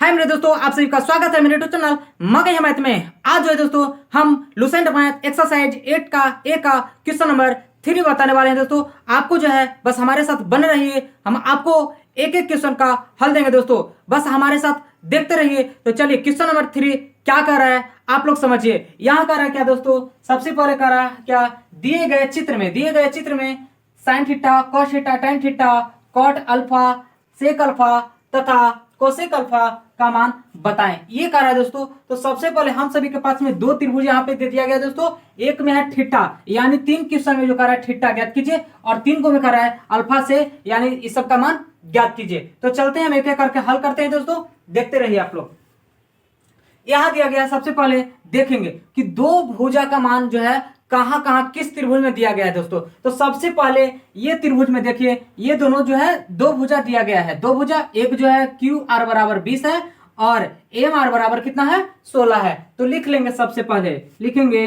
हाय मेरे दोस्तों, आप सभी का स्वागत है मेरे यूट्यूब चैनल मगही मैथ में। आज जो है दोस्तों हम लुसेंट मैथ एक्सरसाइज 8 का ए का क्वेश्चन नंबर 3 बताने वाले हैं। दोस्तों आपको जो है बस हमारे साथ बने रहिए, हम आपको एक एक क्वेश्चन का हल देंगे। दोस्तों बस हमारे साथ देखते रहिए। तो चलिए क्वेश्चन नंबर 3 क्या कर रहा है आप लोग समझिए। यहाँ कर रहा है क्या दोस्तों, सबसे पहले कर रहा है क्या, दिए गए चित्र में sine theta, cos theta, tan theta, cot alpha, sec alpha तथा कोसेक अल्फा का मान बताएं, ये कह रहा है दोस्तों। तो सबसे पहले हम सभी के पास में दो त्रिभुज यहाँ पे दे दिया गया दोस्तों। एक में है थीटा, यानी 3 क्वेश्चन में जो कर रहा है थीटा ज्ञात कीजिए, और 3 को में कर रहा है अल्फा से, यानी इस सब का मान ज्ञात कीजिए। तो चलते हैं हम एक एक करके हल करते हैं दोस्तों, देखते रहिए आप लोग। यहां दिया गया, सबसे पहले देखेंगे कि दो भुजा का मान जो है कहां कहां किस त्रिभुज में दिया गया है दोस्तों। तो सबसे पहले ये त्रिभुज में देखिए, ये दोनों जो है दो भुजा दिया गया है। दो भुजा, एक जो है क्यू आर बराबर 20 है और एम आर बराबर कितना है 16 है। तो लिख लेंगे, सबसे पहले लिखेंगे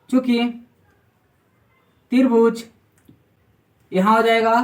चूंकि त्रिभुज यहां हो जाएगा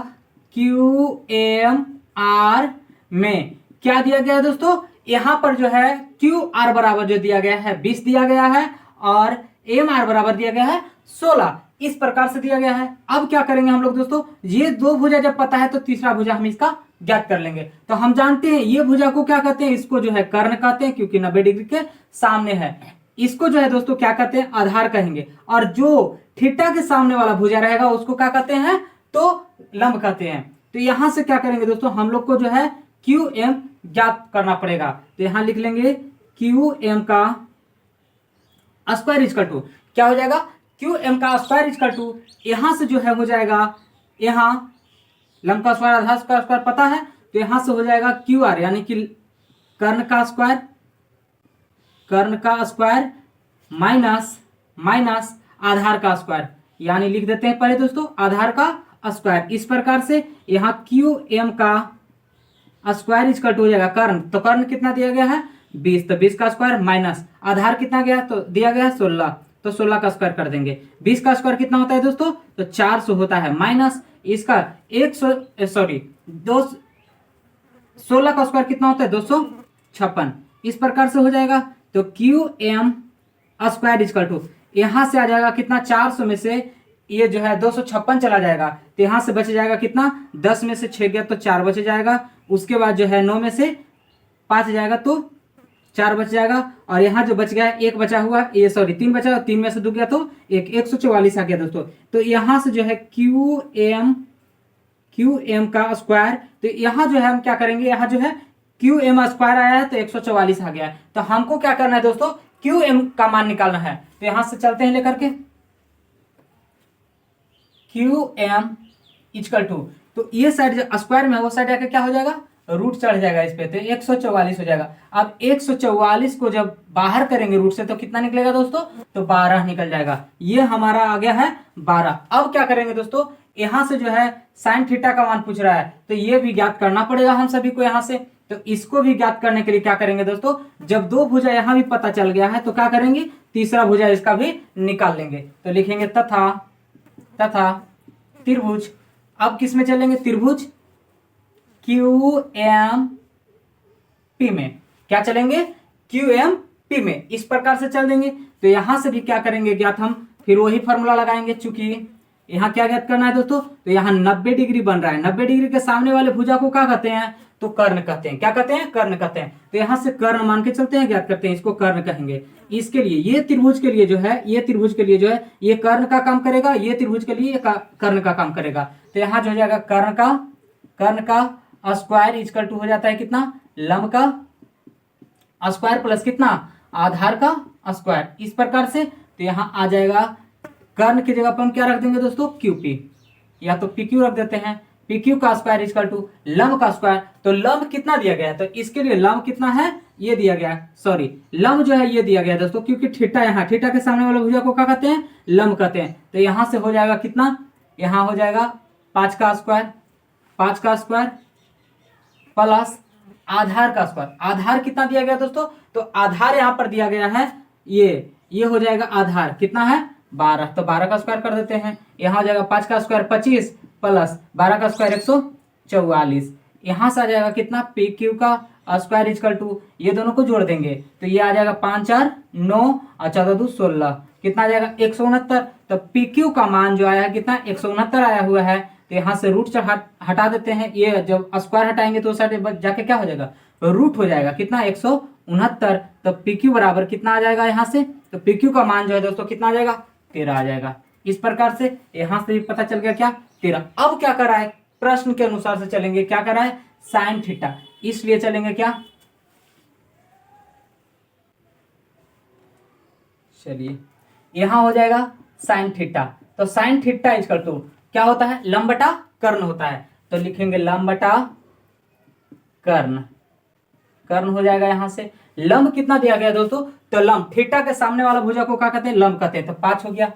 क्यू एम आर में क्या दिया गया है दोस्तों, यहां पर जो है क्यू आर बराबर जो दिया गया है 20 दिया गया है और एम आर बराबर दिया गया है 16, इस प्रकार से दिया गया है। अब क्या करेंगे हम लोग दोस्तों, ये दो भुजा जब पता है तो तीसरा भुजा हम इसका ज्ञात कर लेंगे। तो हम जानते हैं ये भुजा को क्या कहते हैं, इसको जो है कर्ण कहते हैं क्योंकि 90 डिग्री के सामने है। इसको जो है दोस्तों क्या कहते हैं, आधार कहेंगे। और जो थीटा के सामने वाला भुजा रहेगा उसको क्या कहते हैं, तो लंब कहते हैं। तो यहां से क्या करेंगे दोस्तों, हम लोग को जो है क्यू एम ज्ञात करना पड़ेगा। तो यहां लिख लेंगे क्यू एम का स्क्वायर इक्वल टू क्या हो जाएगा, क्यू एम का स्क्वायर इक्वल टू यहां से जो है हो जाएगा, यहां लंब का स्क्वायर आधार का स्क्वायर पता है, तो यहां से हो जाएगा क्यू आर यानी कि कर्ण का स्क्वायर माइनस आधार का स्क्वायर, यानी लिख देते हैं पहले दोस्तों आधार का स्क्वायर। इस प्रकार से यहां क्यू एम का स्क्वायर इक्वल टू हो जाएगा कर्ण, तो कर्ण कितना दिया गया है 20, तो 20 का स्क्वायर माइनस आधार कितना गया, तो दिया गया है 16, तो 16 का स्क्वायर कर देंगे। 20 का स्क्वायर कितना होता है दोस्तों, तो 400 होता है, माइनस इसका 16 का स्क्वायर कितना होता है 256, इस प्रकार से हो जाएगा। तो Q M square equal to यहां से आ जाएगा कितना, 400 में से ये जो है 256 चला जाएगा, तो यहां से बच जाएगा कितना, 10 में से 6 गया तो 4 बच जाएगा। उसके बाद जो है 9 में से 5 जाएगा तो 4 बच जाएगा, और यहाँ जो बच गया एक बचा हुआ, ये 3 बचा, 3 में से 2 गया तो 144 आ गया दोस्तों। तो यहाँ से जो है क्यू एम का स्क्वायर, तो यहाँ जो है हम क्या करेंगे, यहाँ जो है क्यू एम स्क्वायर आया है तो 144 आ गया है। तो हमको क्या करना है दोस्तों, क्यू एम का मान निकालना है। तो यहां से चलते हैं लेकर के क्यू एम इक्वल टू, तो ये साइड जो स्क्वायर में है वो साइड आके क्या हो जाएगा, रूट चढ़ जाएगा इस पे, तो 144 हो जाएगा। अब 144 को जब बाहर करेंगे रूट से तो कितना निकलेगा दोस्तों, तो 12 निकल जाएगा। ये हमारा आ गया है 12। अब क्या करेंगे दोस्तों, यहां से जो है साइन थीटा का मान पूछ रहा है, तो ये भी ज्ञात करना पड़ेगा हम सभी को यहां से। तो इसको भी ज्ञात करने के लिए क्या करेंगे दोस्तों, जब दो भुजा यहां भी पता चल गया है तो क्या करेंगे, तीसरा भुजा इसका भी निकाल लेंगे। तो लिखेंगे तथा त्रिभुज, अब किस में चलेंगे, त्रिभुज क्यू एम पी में, क्या चलेंगे, क्यू एम पी में, इस प्रकार से चल देंगे। तो यहां से भी क्या करेंगे ज्ञात, हम फिर वही फॉर्मूला लगाएंगे। चूंकि यहां क्या ज्ञात करना है दोस्तों, तो यहां 90 डिग्री बन रहा है, 90 डिग्री के सामने वाले भुजा को क्या कहते हैं, तो कर्ण कहते हैं। क्या कहते हैं, कर्ण कहते हैं। तो यहां से कर्ण मान के चलते हैं, ज्ञात करते हैं, इसको कर्ण कहेंगे। इसके लिए ये त्रिभुज के लिए जो है, ये त्रिभुज के लिए जो है ये कर्ण का काम करेगा, ये त्रिभुज के लिए कर्ण का काम करेगा। तो यहां जो हो जाएगा कर्ण का स्क्वायर इक्वल टू हो जाता है कितना, लंब का स्क्वायर प्लस कितना, आधार का स्क्वायर, इस प्रकार से। तो यहां आ जाएगा कर्ण की जगह पर हम क्या रख देंगे दोस्तों, क्यूपी, या तो पीक्यू रख देते हैं। पीक्यू का स्क्वायर इक्वल टू लंब का स्क्वायर, तो लंब कितना दिया गया है, तो इसके लिए लंब कितना है, ये दिया गया है, सॉरी लंब जो है ये दिया गया है दोस्तों, क्योंकि थीटा यहाँ थीटा के सामने वाले भुजा को क्या कहते हैं, लंब कहते हैं। तो यहां से हो जाएगा कितना, यहां हो जाएगा 5 का स्क्वायर प्लस आधार का स्क्वायर। आधार कितना दिया गया दोस्तों, तो आधार यहां पर दिया गया है, ये हो जाएगा आधार कितना है 12, तो 12 का स्क्वायर कर देते हैं। यहां हो जाएगा 5 का स्क्वायर 25 प्लस 12 का स्क्वायर 144, यहाँ से आ जाएगा कितना, पी क्यू का स्क्वायर इजकल टू, ये दोनों को जोड़ देंगे तो ये आ जाएगा 5 4 9 और 14 2 16, कितना आ जाएगा 169। तो पी क्यू का मान जो आया है कितना, 169 आया हुआ है। तो यहाँ से रूट हटा देते हैं, ये जब स्क्वायर हटाएंगे तो साइड जाके क्या हो जाएगा, रूट हो जाएगा कितना 169। तो पी क्यू बराबर कितना आ जाएगा यहाँ से, तो पी क्यू का मान जो है दोस्तों कितना आ जाएगा, 13 आ जाएगा। इस प्रकार से यहाँ से भी पता चल गया क्या, 13। अब क्या करा है, प्रश्न के अनुसार से चलेंगे, क्या करा है, साइन थीटा, इसलिए चलेंगे क्या, चलिए यहां हो जाएगा साइन थीटा। तो साइन थीटा इजकल टू क्या होता है, लंब बटा कर्ण होता है। तो लिखेंगे लंब बटा कर्ण, कर्ण हो जाएगा। यहां से लंब कितना दिया गया दोस्तों, तो लंब थीटा के सामने वाला भुजा को क्या कहते हैं, लंब कहते हैं, तो 5 हो गया।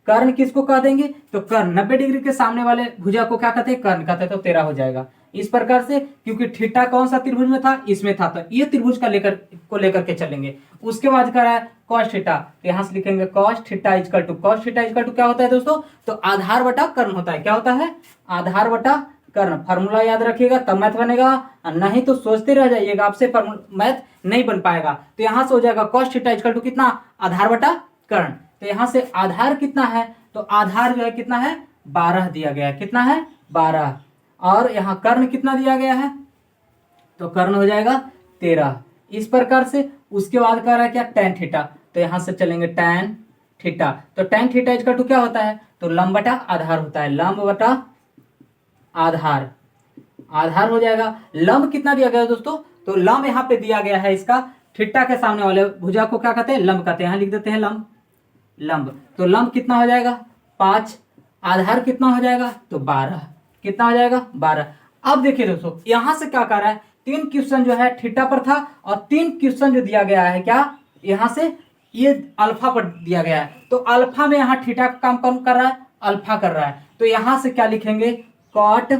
कर्ण किसको कह देंगे, तो कर्ण 90 डिग्री के सामने वाले भुजा को क्या कहते हैं, कर्ण कहते हैं, तो 13 हो जाएगा। इस प्रकार से क्योंकि थीटा कौन सा त्रिभुज में था, इसमें था, तो ये त्रिभुज का लेकर के चलेंगे। उसके बाद क्या है, cos थीटा, तो यहां से लिखेंगे cos theta equal to, cos theta equal to क्या होता है दोस्तों, तो आधार बटा कर्ण होता है। क्या होता है, आधार बटा कर्ण। फार्मूला याद रखिएगा तब मैथ बनेगा, नहीं तो सोचते रह जाइएगा, आपसे मैथ नहीं बन पाएगा। तो यहां से हो जाएगा cos थीटा इजकल टू कितना, आधार बटा कर्ण। तो यहां से आधार कितना है, तो आधार जो है कितना है, 12 दिया गया है, कितना है 12। और यहाँ कर्ण कितना दिया गया है, तो कर्ण हो जाएगा 13। इस प्रकार से उसके बाद कह रहा है क्या, tan थीटा, तो यहां से चलेंगे tan थीटा। तो tan थीटा इजकल टू क्या होता है, तो लंब बटा आधार होता है, लंब बटा आधार, आधार हो जाएगा। लंब कितना दिया गया है दोस्तों, तो लंब यहाँ पे दिया गया है इसका, थीटा के सामने वाले भुजा को क्या कहते हैं, लंब कहते हैं। यहाँ लिख देते हैं लंब, लंब, तो लंब कितना हो जाएगा 5, आधार कितना हो जाएगा, तो 12, कितना हो जाएगा 12। अब देखिए दोस्तों यहां से क्या कर रहा है, 3 क्वेश्चन जो है थीटा पर था और 3 क्वेश्चन जो दिया गया है क्या, यहां से ये अल्फा पर दिया गया है। तो अल्फा में यहाँ थीटा का काम कौन कर रहा है, अल्फा कर रहा है। तो यहां से क्या लिखेंगे, कॉट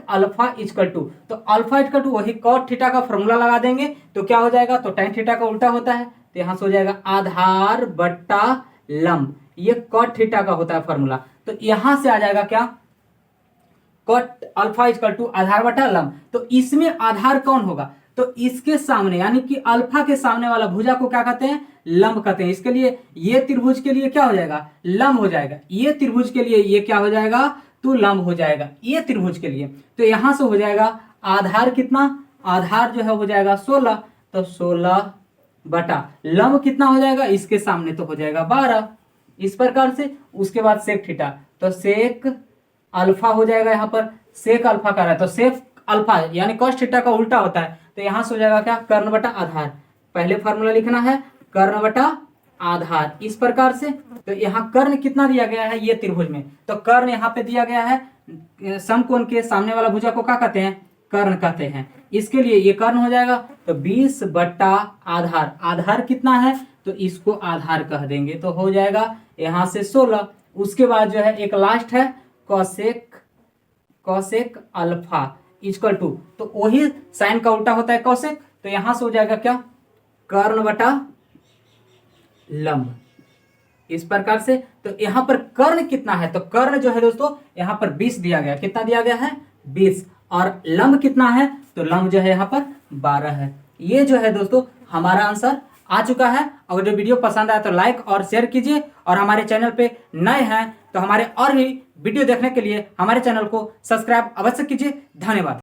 अल्फा इजकल टू, तो अल्फा इजकल टू वही कॉट थीटा का फॉर्मूला लगा देंगे तो क्या हो जाएगा, तो tan थीटा का उल्टा होता है। तो यहां से हो जाएगा आधार बट्टा लंब, ये कॉट थीटा का होता है फॉर्मूला। तो यहां से आ जाएगा क्या, कॉट अल्फा इजकल टू आधार बटा लंब। तो इसमें आधार कौन होगा, तो इसके सामने यानी कि अल्फा के सामने वाला भुजा को क्या कहते हैं, लंब कहते हैं। इसके लिए ये त्रिभुज के लिए क्या हो जाएगा, लंब हो जाएगा। ये त्रिभुज के लिए ये क्या हो जाएगा, तो लंब हो जाएगा ये त्रिभुज के लिए। तो यहां से हो जाएगा आधार कितना, आधार जो है हो जाएगा 16, तो 16 बटा लंब कितना हो जाएगा, इसके सामने तो हो जाएगा 12। इस प्रकार से उसके बाद सेक थीटा, तो सेक अल्फा हो जाएगा। यहाँ पर सेक अल्फा कर रहा है, तो सेक अल्फा यानी cos थीटा का उल्टा होता है। तो यहां से हो जाएगा क्या, कर्ण बटा आधार, पहले फॉर्मूला लिखना है कर्ण बटा आधार, इस प्रकार से। तो यहाँ कर्ण कितना दिया गया है, ये त्रिभुज में, तो कर्ण यहाँ पे दिया गया है, समकोण के सामने वाला भुजा को क्या कहते हैं, कर्ण कहते हैं। इसके लिए ये कर्ण हो जाएगा, तो 20 बट्टा आधार, आधार कितना है, तो इसको आधार कह देंगे, तो हो जाएगा यहाँ से 16। उसके बाद जो है एक लास्ट है कॉसेक अल्फा इक्वल टू, तो वही साइन का उल्टा होता है कॉसेक। तो यहां से हो जाएगा क्या, कर्ण बटा लंब, इस प्रकार से। तो यहां पर कर्ण कितना है, तो कर्ण जो है दोस्तों यहां पर 20 दिया गया, कितना दिया गया है 20, और लंब कितना है, तो लंब जो है यहाँ पर 12 है। ये जो है दोस्तों हमारा आंसर आ चुका है। अगर जो वीडियो पसंद आया तो लाइक और शेयर कीजिए, और हमारे चैनल पे नए हैं तो हमारे और भी वीडियो देखने के लिए हमारे चैनल को सब्सक्राइब अवश्य कीजिए। धन्यवाद।